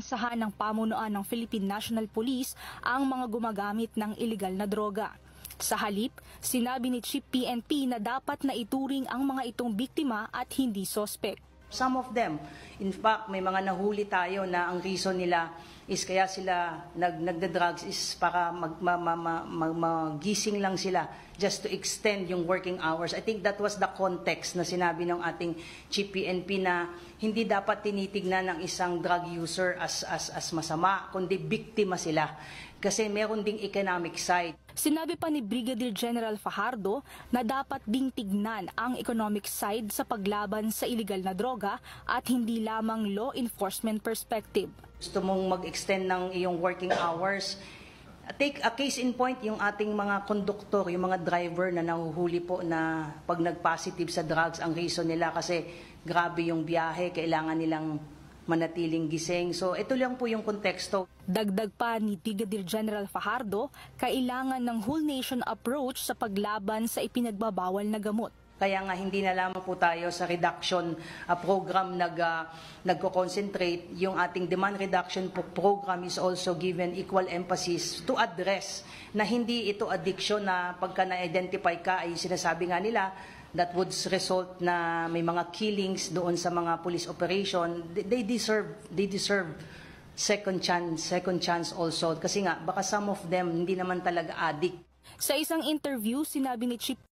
Sahan ng pamunuan ng Philippine National Police ang mga gumagamit ng iligal na droga. Sa halip, sinabi ni Chief PNP na dapat na ituring ang mga itong biktima at hindi sospek. Some of them, in fact, may mga nahuli tayo na ang reason nila is kaya sila nagda-drugs is para magising lang sila just to extend yung working hours. I think that was the context na sinabi ng ating Chief PNP na hindi dapat tinitignan ng isang drug user as masama, kundi biktima sila. Kasi meron ding economic side. Sinabi pa ni Brigadier General Fajardo na dapat ding tignan ang economic side sa paglaban sa iligal na droga at hindi lamang law enforcement perspective. Gusto mong mag-extend ng iyong working hours, take a case in point yung ating mga konduktor, yung mga driver na nahuhuli po na pag nag-positive sa drugs, ang reason nila kasi grabe yung biyahe, kailangan nilang manatiling gising. So ito lang po yung konteksto. Dagdag pa ni Brigadier General Fajardo, kailangan ng whole nation approach sa paglaban sa ipinagbabawal na gamot. Kaya nga hindi na lamang po tayo sa reduction program nagko-concentrate. Yung ating demand reduction program is also given equal emphasis to address na hindi ito addiction na pagka na-identify ka ay sinasabi nga nila that would result na may mga killings doon sa mga police operation. They deserve second chance also kasi nga baka some of them hindi naman talaga addict. Sa isang interview, sinabi ni Chief